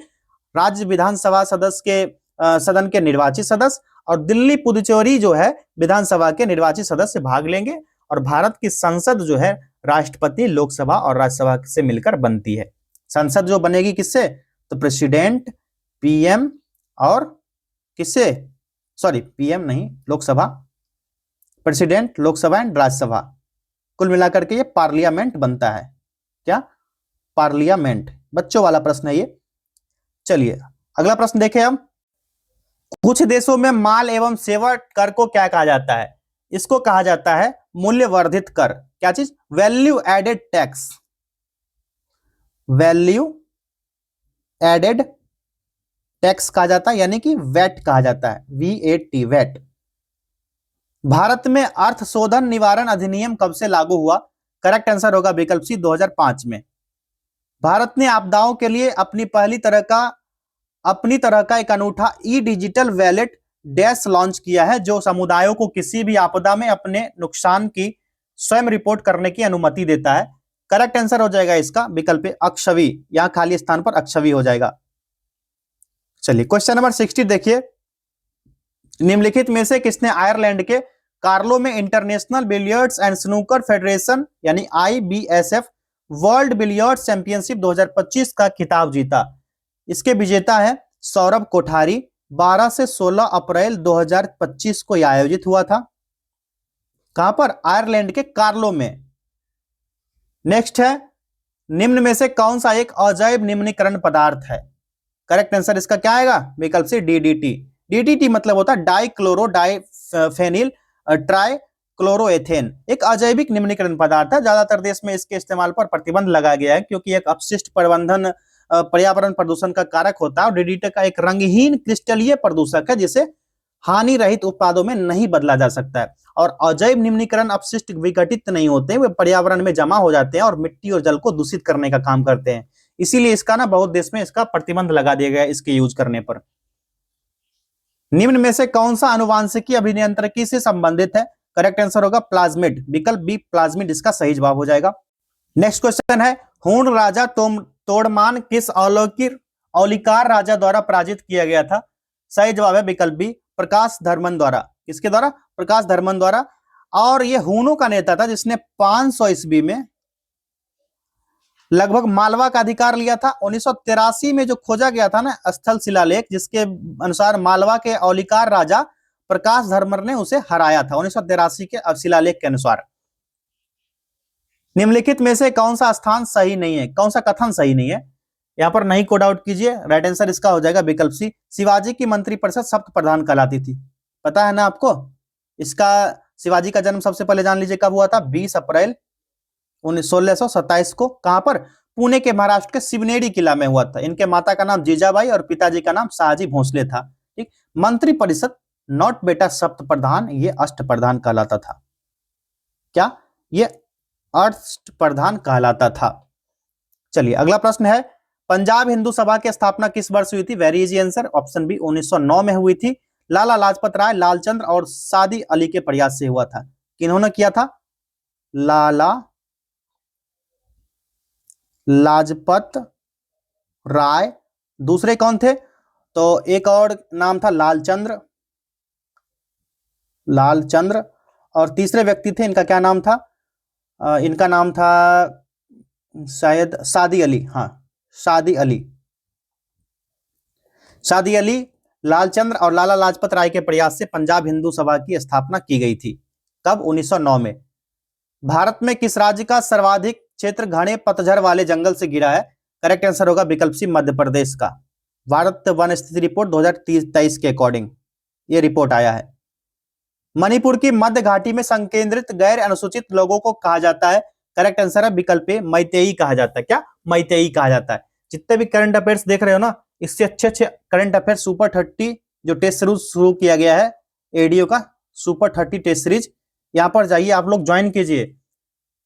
राज्य विधानसभा सदस्य के सदन के निर्वाचित सदस्य और दिल्ली पुदुचेरी जो है विधानसभा के निर्वाचित सदस्य भाग लेंगे। और भारत की संसद जो है राष्ट्रपति, लोकसभा और राज्यसभा से मिलकर बनती है। संसद जो बनेगी किससे? तो प्रेसिडेंट, पीएम और किससे? सॉरी पीएम नहीं, लोकसभा, प्रेसिडेंट, लोकसभा एंड राज्यसभा, कुल मिलाकर के ये पार्लियामेंट बनता है। क्या? पार्लियामेंट। बच्चों वाला प्रश्न है ये। चलिए अगला प्रश्न देखें हम। कुछ देशों में माल एवं सेवा कर को क्या कहा जाता है? इसको कहा जाता है मूल्य वर्धित कर। क्या चीज? Value added tax. Value added tax कहा जाता है, यानी कि वैट कहा जाता है, VAT, वैट। भारत में अर्थ शोधन निवारण अधिनियम कब से लागू हुआ? करेक्ट आंसर होगा विकल्प सी, 2005 में। भारत ने आपदाओं के लिए अपनी तरह का एक अनूठा ई डिजिटल वैलेट डैश लॉन्च किया है, जो समुदायों को किसी भी आपदा में अपने नुकसान की स्वयं रिपोर्ट करने की अनुमति देता है। करेक्ट आंसर हो जाएगा इसका विकल्प अक्षवी, यहां खाली स्थान पर अक्षवी हो जाएगा। चलिए क्वेश्चन नंबर 60 देखिए, निम्नलिखित में से किसने आयरलैंड के कार्लो में international billiards and snooker federation यानी IBSF वर्ल्ड बिलियर्ड्स चैंपियनशिप 2025 का खिताब जीता? इसके विजेता है सौरभ कोठारी। 12 से 16 अप्रैल 2025 को यह आयोजित हुआ था। कहां पर? आयरलैंड के कार्लो में। नेक्स्ट है, निम्न में से कौन सा एक अजैव निम्नीकरण पदार्थ है? करेक्ट आंसर इसका क्या आएगा? विकल्प से DDT। DDT मतलब होता है डाइक्लोरो डाइफेनिल ट्राइक्लोरोएथेन, एक अजैविक निम्नीकरण पदार्थ है। ज्यादातर देश में इसके इस्तेमाल पर प्रतिबंध लगाया गया है, क्योंकि एक अपशिष्ट प्रबंधन पर्यावरण प्रदूषण का कारक होता है और DDT का एक रंगहीन क्रिस्टलीय प्रदूषक है, जिसे हानि रहित उत्पादों में नहीं बदला जा सकता है। और अजैव निम्नीकरण अपशिष्ट विघटित नहीं होते, वे पर्यावरण में जमा हो जाते हैं और मिट्टी और जल को दूषित करने का काम करते हैं। इसीलिए इसका ना बहुत देश में इसका प्रतिबंध लगा दिया गया है इसके यूज करने पर। निम्न में से कौन सा अनुवांशिकी अभियांत्रिकी से संबंधित है? करेक्ट आंसर होगा प्लाज्मिड, विकल्प बी प्लाज्मिड इसका सही जवाब हो जाएगा। नेक्स्ट क्वेश्चन है, हूण राजा तोड़मान किस औलिकार राजा द्वारा पराजित किया गया था? सही जवाब है विकल्प बी प्रकाश धर्मन द्वारा। किसके द्वारा? प्रकाश धर्मन द्वारा। और यह हूणों का नेता था जिसने 500 ईस्वी में लगभग मालवा का अधिकार लिया था। 1983 में जो खोजा गया था ना स्थल शिलालेख, जिसके अनुसार मालवा के औलिकार राजा प्रकाश धर्मन ने उसे हराया था 1983 के शिलालेख के अनुसार। निम्नलिखित में से कौन सा स्थान सही नहीं है? कौन सा कथन सही नहीं है? यहां पर नहीं कोड आउट कीजिए, राइट आंसर इसका हो जाएगा विकल्प सी, शिवाजी की मंत्रिपरिषद सप्त प्रधान कहलाती थी। पता है ना आपको? इसका शिवाजी का जन्म सबसे पहले जान लीजिए कब हुआ था? 20 अप्रैल 1627 को। कहां पर? पुणे के महाराष्ट्र के शिवनेरी किला में हुआ था। इनके माता का नाम जीजाबाई और पिताजी का नाम शाहजी भोसले था। ठीक, मंत्रिपरिषद नॉट बेटा सप्त प्रधान, ये अष्ट प्रधान कहलाता था। क्या? ये अष्ट प्रधान कहलाता था। चलिए अगला प्रश्न है, पंजाब हिंदू सभा की स्थापना किस वर्ष हुई थी? Very easy answer, option B 1909 में हुई थी। लाला लाजपत राय, लालचंद्र और सादी अली के प्रयास से हुआ था। किन्होंने किया था? लाला लाजपत राय, दूसरे कौन थे? तो एक और नाम था लालचंद्र और तीसरे व्यक्ति थे, इनका क्या नाम था? इनका नाम था शायद सादी अली। हाँ, सादी अली, लालचंद्र और लाला लाजपत राय के प्रयास से पंजाब हिंदू सभा की स्थापना की गई थी। कब? 1909 में। भारत में किस राज्य का सर्वाधिक क्षेत्र घने पतझड़ वाले जंगल से घिरा है? करेक्ट आंसर होगा विकल्प सी मध्य प्रदेश का। भारत वन स्थिति रिपोर्ट 2023 के अकॉर्डिंग ये रिपोर्ट आया है। मणिपुर की मध्य घाटी में संकेंद्रित गैर अनुसूचित लोगों को कहा जाता है? करेक्ट आंसर है विकल्प ए मैतेई कहा जाता है। क्या? मैतेई कहा जाता है। जितने भी करंट अफेयर्स देख रहे हो ना, इससे अच्छे करंट अफेयर सुपर 30 जो टेस्ट सीरीज शुरू किया गया है एडीओ का, सुपर 30 टेस्ट सीरीज, यहाँ पर जाइए आप लोग ज्वाइन कीजिए।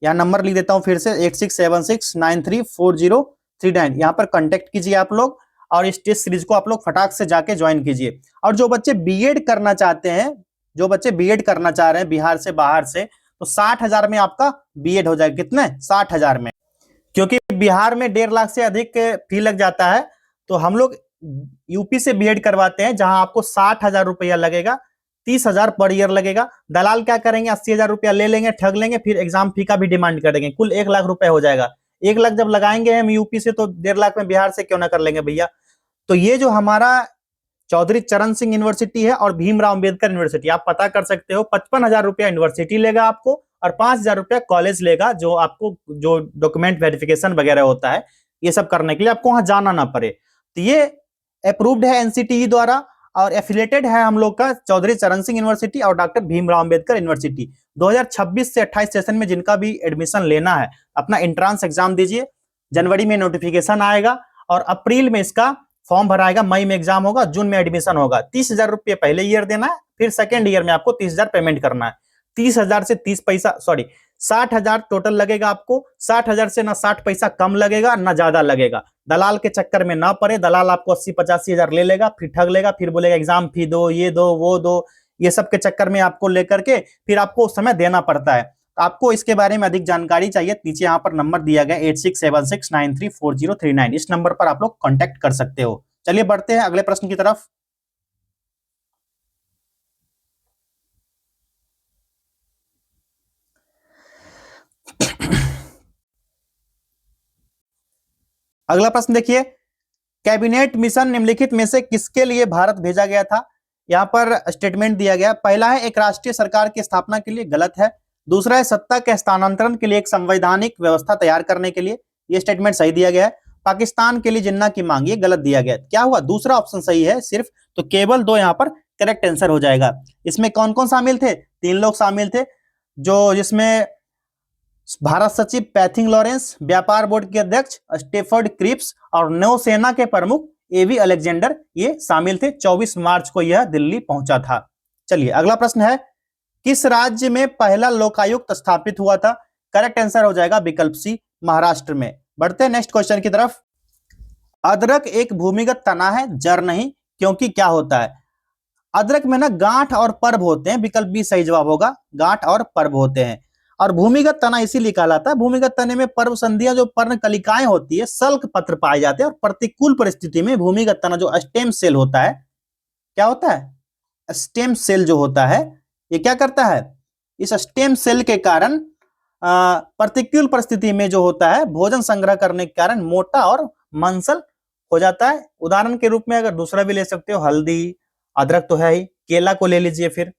यहाँ नंबर लिख देता हूँ फिर से 8676934039, यहाँ पर कांटेक्ट कीजिए आप लोग और इस टेस्ट सीरीज को आप लोग फटाक से जाके ज्वाइन कीजिए। और जो बच्चे बीएड करना चाहते हैं, जो बच्चे बीएड करना चाह रहे हैं बिहार से बाहर से, तो 60,000 में आपका बीएड हो जाएगा। कितने? 60,000 में, क्योंकि बिहार में 1.5 लाख से अधिक फी लग जाता है, तो हम लोग यूपी से बीएड करवाते हैं जहां आपको 60,000 रुपया लगेगा, 30,000 पर ईयर लगेगा। दलाल क्या करेंगे? 80,000 रुपया ले लेंगे, ठग लेंगे, फिर एग्जाम फी का भी डिमांड करेंगे। कुल 1 लाख रुपए हो जाएगा। 1 लाख जब लगाएंगे हम यूपी से, तो 1.5 लाख में बिहार से क्यों ना कर लेंगे भैया। तो ये जो हमारा चौधरी चरण सिंह यूनिवर्सिटी है और भीमराव अंबेडकर यूनिवर्सिटी, आप पता कर सकते हो, 55,000 रुपया यूनिवर्सिटी लेगा आपको और 5,000 रुपया कॉलेज लेगा, जो आपको जो डॉक्यूमेंट वेरिफिकेशन वगैरह होता है ये सब करने के लिए आपको वहां जाना ना पड़े। तो ये अप्रूव्ड है एनसीटीई द्वारा और एफिलेटेड है हम लोग का चौधरी चरण सिंह यूनिवर्सिटी और डॉक्टर भीमराव अंबेडकर यूनिवर्सिटी। 2026 से 28 सेशन में जिनका भी एडमिशन लेना है, अपना एंट्रांस एग्जाम दीजिए। जनवरी में नोटिफिकेशन आएगा और अप्रैल में इसका फॉर्म भराएगा, मई में एग्जाम होगा, जून में एडमिशन होगा। 30,000 रुपये पहले ईयर देना है, फिर सेकेंड ईयर में आपको 30,000 पेमेंट करना है। 30,000 से 30 पैसा 60,000 टोटल लगेगा आपको। 60,000 से ना 60 पैसा कम लगेगा ना ज्यादा लगेगा। दलाल के चक्कर में ना पड़े, दलाल आपको 80-85,000 ले लेगा, फिर ठग लेगा, फिर बोलेगा एग्जाम फी दो, ये दो वो दो, ये सब के चक्कर में आपको लेकर के फिर आपको उस समय देना पड़ता है। आपको इसके बारे में अधिक जानकारी चाहिए, नीचे यहाँ पर नंबर दिया गया 8676934039, इस नंबर पर आप लोग कांटेक्ट कर सकते हो। चलिए बढ़ते हैं अगले प्रश्न की तरफ। अगला प्रश्न देखिए, कैबिनेट मिशन निम्नलिखित में से किसके लिए भारत भेजा गया था? यहां पर स्टेटमेंट दिया गया, पहला है एक राष्ट्रीय सरकार की स्थापना के लिए, गलत है। दूसरा है सत्ता के हस्तांतरण के लिए एक संवैधानिक व्यवस्था तैयार करने के लिए, यह स्टेटमेंट सही दिया गया है। पाकिस्तान के लिए जिन्ना की मांग, ये गलत दिया गया। क्या हुआ? दूसरा ऑप्शन सही है सिर्फ, तो केवल 2 यहां पर करेक्ट आंसर हो जाएगा। इसमें कौन कौन शामिल थे? 3 लोग शामिल थे, जो जिसमें भारत सचिव पैथिंग लॉरेंस, व्यापार बोर्ड के अध्यक्ष स्टेफर्ड क्रिप्स और नौसेना के प्रमुख एवी अलेक्जेंडर, ये शामिल थे। 24 मार्च को यह दिल्ली पहुंचा था। चलिए अगला प्रश्न है, किस राज्य में पहला लोकायुक्त स्थापित हुआ था? करेक्ट आंसर हो जाएगा विकल्प सी, महाराष्ट्र में। बढ़ते हैं नेक्स्ट क्वेश्चन की तरफ। अदरक एक भूमिगत तना है, जड़ नहीं, क्योंकि क्या होता है? अदरक में ना गांठ और पर्व होते हैं, विकल्प बी सही जवाब होगा, गांठ और पर्व होते हैं। और भूमिगत तना इसीलिए कहलाता है, भूमिगत तने में पर्व संधियां जो पर्ण कलिकाएं होती है, सल्क पत्र पाए जाते हैं, और प्रतिकूल परिस्थिति में भूमिगत तना जो स्टेम सेल होता है, क्या होता है? स्टेम सेल जो होता है, ये क्या करता है? इस स्टेम सेल के कारण प्रतिकूल परिस्थिति में जो होता है, भोजन संग्रह करने के कारण मोटा और मंसल हो जाता है। उदाहरण के रूप में अगर दूसरा भी ले सकते हो, हल्दी, अदरक तो है ही, केला को ले लीजिए। फिर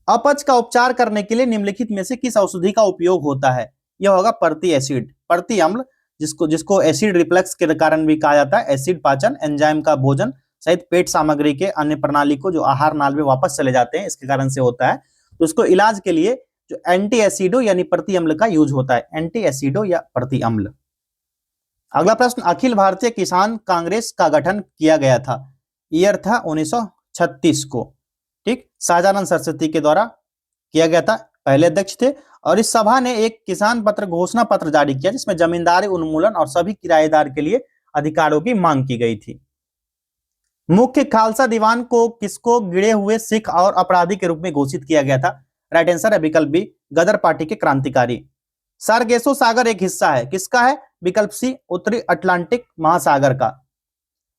अपच का उपचार करने के लिए निम्नलिखित में से किस औषधि का उपयोग होता है? यह होगा प्रति एसिड, प्रति अम्ल, जिसको एसिड रिफ्लक्स के कारण भी कहा जाता है। एसिड पाचन एंजाइम का भोजन सहित पेट सामग्री के अन्य प्रणाली को जो आहार नाल में वापस चले जाते हैं, इसके कारण से होता है। तो उसको इलाज के लिए जो एंटी एसिडो यानी प्रति अम्ल का यूज होता है, एंटी एसिडो या प्रति अम्ल। अगला प्रश्न, अखिल भारतीय किसान कांग्रेस का गठन किया गया था, ईयर था 1936 को, ठीक, शाहजानंद सरस्वती के द्वारा किया गया था, पहले अध्यक्ष थे। और इस सभा ने एक किसान पत्र घोषणा पत्र जारी किया, जिसमें जमींदारी उन्मूलन और सभी किराएदार के लिए अधिकारों की मांग की गई थी। मुख्य खालसा दीवान को किसको गिरे हुए सिख और अपराधी के रूप में घोषित किया गया था? राइट आंसर है विकल्प बी, गदर पार्टी के क्रांतिकारी। सार्गेसो सागर एक हिस्सा है, किसका है? विकल्प सी, उत्तरी अटलांटिक महासागर का।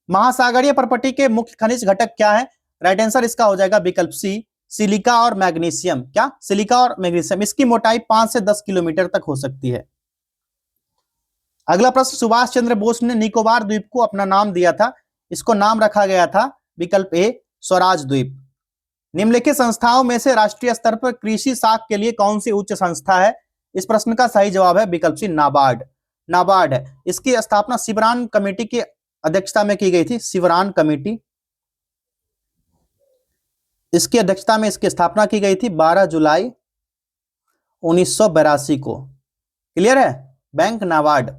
महासागरीय प्रपटी के मुख्य खनिज घटक क्या है? राइट आंसर इसका हो जाएगा विकल्प सी, सिलिका और मैग्नीशियम। क्या? सिलिका और मैग्नीशियम। इसकी मोटाई 5 से 10 किलोमीटर तक हो सकती है। अगला प्रश्न, सुभाष चंद्र बोस ने निकोबार द्वीप को अपना नाम दिया था, इसको नाम रखा गया था विकल्प ए, स्वराज द्वीप। निम्नलिखित संस्थाओं में से राष्ट्रीय स्तर पर कृषि साख के लिए कौन सी उच्च संस्था है? इस प्रश्न का सही जवाब है विकल्प सी, नाबार्ड। नाबार्ड है। इसकी स्थापना शिवरान कमेटी की अध्यक्षता में की गई थी, शिवरान कमेटी, इसकी अध्यक्षता में इसकी स्थापना की गई थी 12 जुलाई 1982 को। क्लियर है? बैंक नाबार्ड।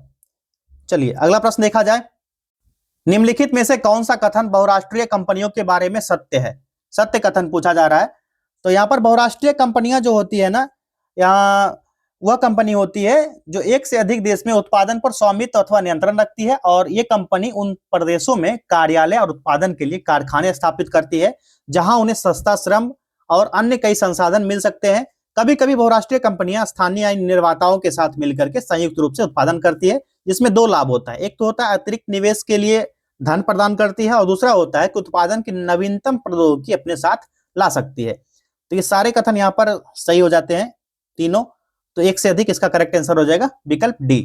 चलिए अगला प्रश्न देखा जाए, निम्नलिखित में से कौन सा कथन बहुराष्ट्रीय कंपनियों के बारे में सत्य है? सत्य कथन पूछा जा रहा है। तो यहां पर बहुराष्ट्रीय कंपनियां जो होती है ना, यहाँ वह कंपनी होती है जो एक से अधिक देश में उत्पादन पर स्वामित्व अथवा नियंत्रण रखती है, और ये कंपनी उन प्रदेशों में कार्यालय और उत्पादन के लिए कारखाने स्थापित करती है जहां उन्हें सस्ता श्रम और अन्य कई संसाधन मिल सकते हैं। कभी कभी बहुराष्ट्रीय कंपनियां स्थानीय निर्माताओं के साथ मिलकर के संयुक्त रूप से उत्पादन करती है, जिसमें 2 लाभ होता है। एक तो होता है अतिरिक्त निवेश के लिए धन प्रदान करती है, और दूसरा होता है कि उत्पादन की नवीनतम प्रौद्योगिकी अपने साथ ला सकती है। तो ये सारे कथन यहाँ पर सही हो जाते हैं तीनों, तो एक से अधिक इसका करेक्ट आंसर हो जाएगा विकल्प डी।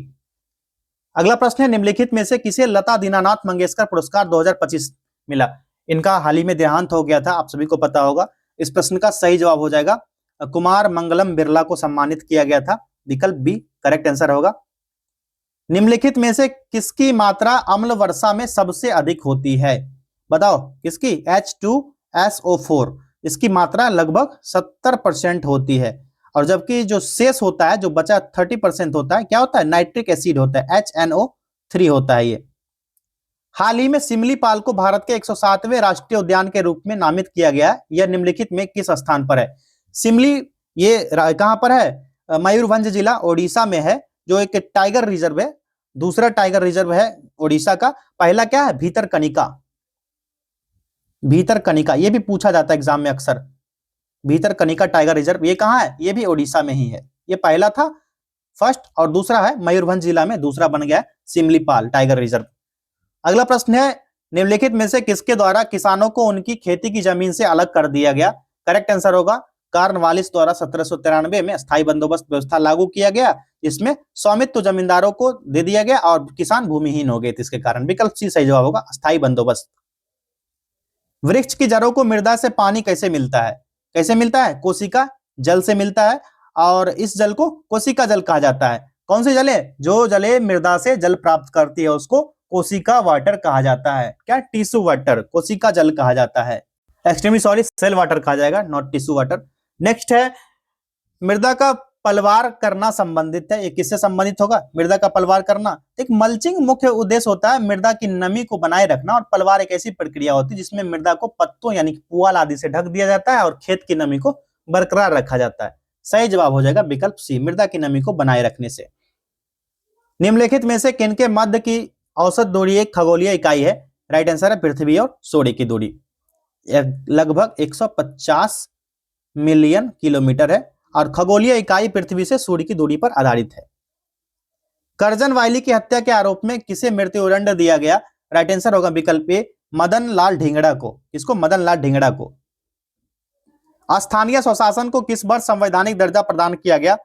अगला प्रश्न है, निम्नलिखित में से किसे लता दीनानाथ मंगेशकर पुरस्कार 2025 मिला? इनका हाल ही में देहांत हो गया था, आप सभी को पता होगा। इस प्रश्न का सही जवाब हो जाएगा कुमार मंगलम बिरला को सम्मानित किया गया था, विकल्प बी करेक्ट आंसर होगा। निम्नलिखित में से किसकी मात्रा अम्ल वर्षा में सबसे अधिक होती है? बताओ किसकी? H2SO4, इसकी मात्रा लगभग 70% होती है। और जबकि जो शेष होता है, जो बचा 30% होता है, क्या होता है? नाइट्रिक एसिड होता है, HNO3 होता है ये। हाल ही में सिमलीपाल को भारत के 107वें राष्ट्रीय उद्यान के रूप में नामित किया गया है। यह निम्नलिखित में किस स्थान पर है? सिमली ये कहां पर है? मयूरभंज जिला ओडिशा में है, जो एक टाइगर रिजर्व है। दूसरा टाइगर रिजर्व है ओडिशा का। पहला क्या है? भीतरकनिका। भीतरकनिका ये भी पूछा जाता है एग्जाम में अक्सर। भीतरकनिका टाइगर रिजर्व ये कहां है? ये भी ओडिशा में ही है। ये पहला था फर्स्ट, और दूसरा है मयूरभंज जिला में, दूसरा बन गया सिमलीपाल टाइगर रिजर्व। अगला प्रश्न है, निम्नलिखित में से किसके द्वारा किसानों को उनकी खेती की जमीन से अलग कर दिया गया? करेक्ट आंसर होगा कॉर्नवालिस द्वारा 1793 में स्थायी बंदोबस्त व्यवस्था लागू किया गया, जिसमें स्वामित्व जमींदारों को दे दिया गया और किसान भूमिहीन हो गए थे इसके कारण। विकल्प सी सही जवाब होगा, स्थायी बंदोबस्त। वृक्ष की जड़ों को मृदा से पानी कैसे मिलता है? कैसे मिलता है? कोशिका जल से मिलता है, और इस जल को कोशिका जल कहा जाता है। कौन सी जले? जो जले मृदा से जल प्राप्त करती है उसको कोशिका वाटर कहा जाता है। क्या? टिश्यू वाटर, कोशिका जल कहा जाता है। एक्सट्रीमली सॉरी, सेल वाटर कहा जाएगा, नॉट टिश्यू वाटर। नेक्स्ट है, मृदा का पलवार करना संबंधित है। ये किससे संबंधित होगा? मृदा का पलवार करना। एक मल्चिंग मुख्य उद्देश्य होता है मृदा की नमी को बनाए रखना, और पलवार एक ऐसी प्रक्रिया होती है जिसमें मृदा को पत्तों यानी कि पुआल आदि से ढक दिया जाता है और खेत की नमी को बरकरार रखा जाता है। सही जवाब हो जाएगा विकल्प सी, मृदा की नमी को बनाए रखने से। निम्नलिखित में से किनके मध्य की औसत दूरी एक खगोलीय इकाई है? राइट आंसर है पृथ्वी और सूर्य की दूरी, लगभग 150 मिलियन किलोमीटर है, और खगोलीय इकाई पृथ्वी से सूर्य की दूरी पर आधारित है। करजन वायली की हत्या के आरोप में किसे मृत्युदंड दिया गया? राइट आंसर होगा विकल्प ए, मदन लाल ढींगड़ा को। किसको? मदन लाल ढींगड़ा को। स्थानीय स्वशासन को किस वर्ष संवैधानिक दर्जा प्रदान किया गया?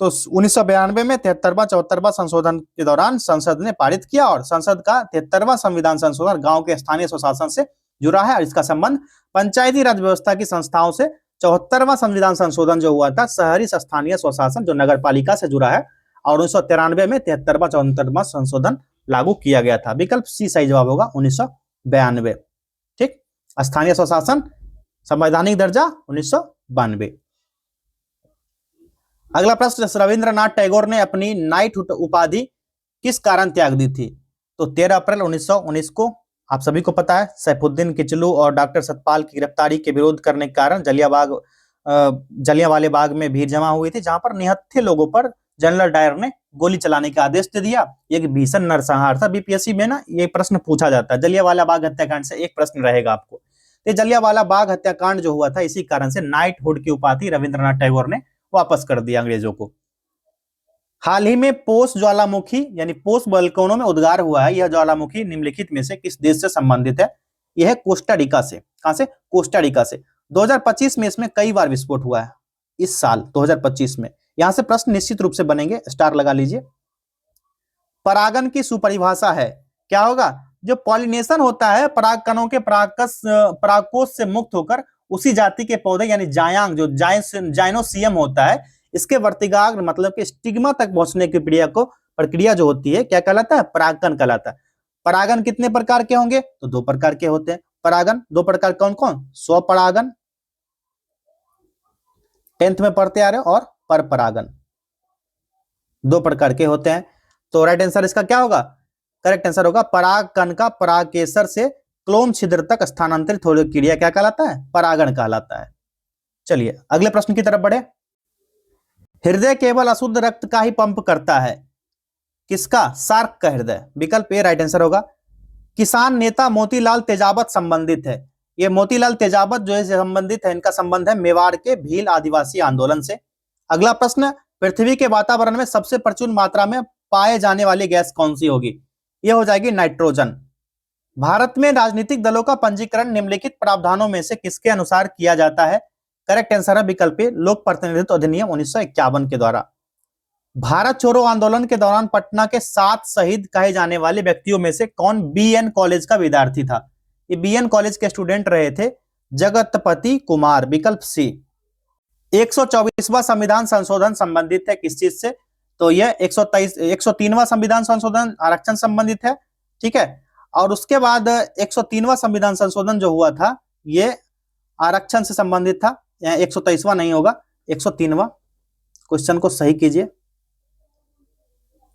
तो 1992 में 73वां 74वां संशोधन के दौरान संसद ने पारित किया, और संसद का 73वां संविधान संशोधन गांव के स्थानीय स्वशासन से जुड़ा है, और इसका संबंध पंचायती राज व्यवस्था की संस्थाओं से 74वां संविधान संशोधन जो हुआ था शहरी स्थानीय स्वशासन जो नगर पालिका से जुड़ा है, और 1993 में 73वां 74वां संशोधन लागू किया गया था। विकल्प सी सही जवाब होगा 1992। ठीक, स्थानीय स्वशासन संवैधानिक दर्जा 1992। अगला प्रश्न, रविंद्रनाथ टैगोर ने अपनी नाइटहुड उपाधि किस कारण त्याग दी थी? तो 13 अप्रैल 1919 को, आप सभी को पता है, सैफुद्दीन किचलू और डॉक्टर सतपाल की गिरफ्तारी के विरोध करने के कारण जलियांवाले बाग में भीड़ जमा हुई थी, जहां पर निहत्थे लोगों पर जनरल डायर ने गोली चलाने का आदेश दे दिया। एक भीषण नरसंहार था। बीपीएससी में ना ये प्रश्न पूछा जाता है, जलियांवाला बाग हत्याकांड से एक प्रश्न रहेगा आपको। तो जलियांवाला बाग हत्याकांड जो हुआ था, इसी कारण से नाइटहुड की उपाधि रविंद्रनाथ टैगोर ने वापस कर दिया अंग्रेजों को। हाल ही में पोस ज्वालामुखी यानी पोस वोल्केनो में उद्गार हुआ है। यह ज्वालामुखी निम्नलिखित में से किस देश से संबंधित है? यह है कोस्टा रिका से। कहां से? कोस्टा रिका से। 2025 में इसमें कई बार विस्फोट हुआ है, इस साल 2025 में। यहां से प्रश्न निश्चित रूप से बनेंगे, स्टार लगा लीजिए। परागन की सुपरिभाषा है, क्या होगा? जो पॉलिनेशन होता है, परागकणों के परागकोश से मुक्त होकर उसी जाति के पौधे यानी जायांग, जो जाइनोसियम होता है, इसके वर्तिकाग्र मतलब कि स्टिग्मा तक पहुंचने की प्रक्रिया जो होती है, क्या कहलाता है? परागकण कहलाता है। परागन कितने प्रकार के होंगे? तो 2 प्रकार के होते हैं। परागन 2 प्रकार कौन कौन? स्वपरागन 10th में पढ़ते आ रहे हो, और परपरागन 2 प्रकार के होते हैं। तो राइट आंसर इसका क्या होगा? करेक्ट आंसर होगा परागकण का परागकेसर से क्लोम छिद्र तक स्थानांतरित होने की क्रिया क्या कहलाता है? परागण कहलाता है। चलिए अगले प्रश्न की तरफ बढ़े। हृदय केवल अशुद्ध रक्त का ही पंप करता है, किसका? शार्क का हृदय। विकल्प ए राइट आंसर होगा। किसान नेता मोतीलाल तेजावत संबंधित है। ये मोतीलाल तेजावत जो है संबंधित है, इनका संबंध है मेवाड़ के भील आदिवासी आंदोलन से। अगला प्रश्न, पृथ्वी के वातावरण में सबसे प्रचुर मात्रा में पाए जाने वाली गैस कौन सी होगी? यह हो जाएगी नाइट्रोजन। भारत में राजनीतिक दलों का पंजीकरण निम्नलिखित प्रावधानों में से किसके अनुसार किया जाता है? करेक्ट आंसर है विकल्प ए, लोक प्रतिनिधित्व अधिनियम 1951 के द्वारा। भारत छोड़ो आंदोलन के दौरान पटना के 7 शहीद कहे जाने वाले व्यक्तियों में से कौन बीएन कॉलेज का विद्यार्थी था? ये बीएन कॉलेज के स्टूडेंट रहे थे जगतपति कुमार। विकल्प सी। 124वां संविधान संशोधन संबंधित है किस चीज से? तो यह 103वां संविधान संशोधन आरक्षण संबंधित है, ठीक है। और उसके बाद 103वां संविधान संशोधन जो हुआ था ये आरक्षण से संबंधित था, 123वां नहीं होगा, 103वां। क्वेश्चन को सही कीजिए।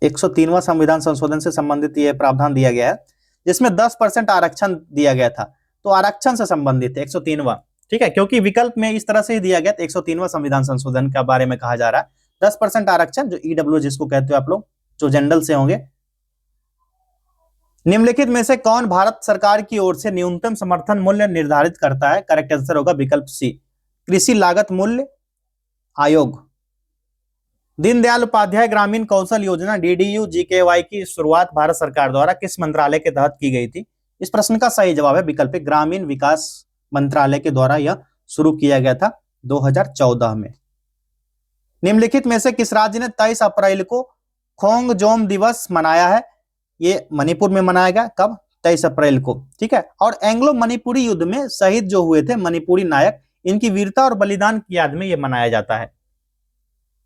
103वां संविधान संशोधन से संबंधित यह प्रावधान दिया गया है जिसमें 10% आरक्षण दिया गया था, तो आरक्षण से संबंधित है 103वां। ठीक है, क्योंकि विकल्प में इस तरह से ही दिया गया था, 103वां संविधान संशोधन के बारे में कहा जा रहा है। 10% आरक्षण जो ईडब्ल्यू जिसको कहते हो आप लोग, जो जनरल से होंगे। निम्नलिखित में से कौन भारत सरकार की ओर से न्यूनतम समर्थन मूल्य निर्धारित करता है? करेक्ट आंसर होगा विकल्प सी, कृषि लागत मूल्य आयोग। दीनदयाल उपाध्याय ग्रामीण कौशल योजना डीडीयू जीकेवाई की शुरुआत भारत सरकार द्वारा किस मंत्रालय के तहत की गई थी? इस प्रश्न का सही जवाब है विकल्प ए, ग्रामीण विकास मंत्रालय के द्वारा यह शुरू किया गया था 2014 में। निम्नलिखित में से किस राज्य ने 23 अप्रैल को खोंगजोम दिवस मनाया है? ये मणिपुर में मनाया गया, कब? 23 अप्रैल को। ठीक है, और एंग्लो मणिपुरी युद्ध में शहीद जो हुए थे मणिपुरी नायक, इनकी वीरता और बलिदान की याद में यह मनाया जाता है।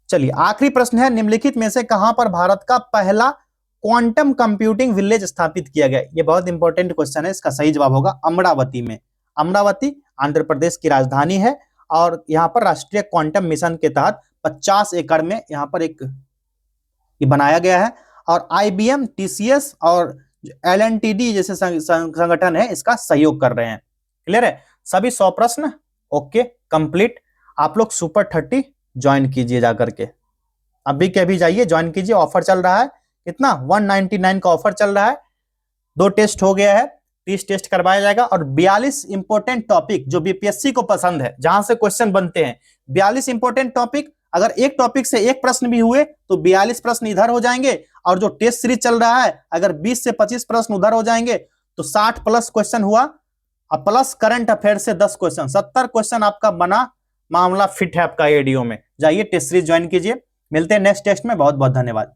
चलिए आखिरी प्रश्न है, निम्नलिखित में से कहां पर भारत का पहला क्वांटम कंप्यूटिंग विलेज स्थापित किया गया? ये बहुत इंपॉर्टेंट क्वेश्चन है, इसका सही जवाब होगा अमरावती में। अमरावती आंध्र प्रदेश की राजधानी है और यहाँ पर राष्ट्रीय क्वांटम मिशन के तहत 50 एकड़ में यहाँ पर एक ये बनाया गया है और IBM, TCS और LNTD जैसे संगठन है इसका सहयोग कर रहे हैं। क्लियर है? सभी 100 प्रश्न ओके कंप्लीट। आप लोग सुपर 30 ज्वाइन कीजिए जाकर के, अभी के अभी जाइए ज्वाइन कीजिए। ऑफर चल रहा है कितना? 199 का ऑफर चल रहा है। 2 टेस्ट हो गया है, 30 टेस्ट करवाया जाएगा और 42 इंपॉर्टेंट टॉपिक जो बीपीएससी को पसंद है, जहां से क्वेश्चन बनते हैं, 42 इंपॉर्टेंट टॉपिक। अगर एक टॉपिक से एक प्रश्न भी हुए तो 42 प्रश्न इधर हो जाएंगे और जो टेस्ट सीरीज चल रहा है अगर 20 से 25 प्रश्न उधर हो जाएंगे तो 60 प्लस क्वेश्चन हुआ और प्लस करंट अफेयर से 10 क्वेश्चन, 70 क्वेश्चन आपका बना, मामला फिट है आपका एडीओ में। जाइए टेस्ट सीरीज ज्वाइन कीजिए। मिलते हैं नेक्स्ट टेस्ट में। बहुत बहुत धन्यवाद।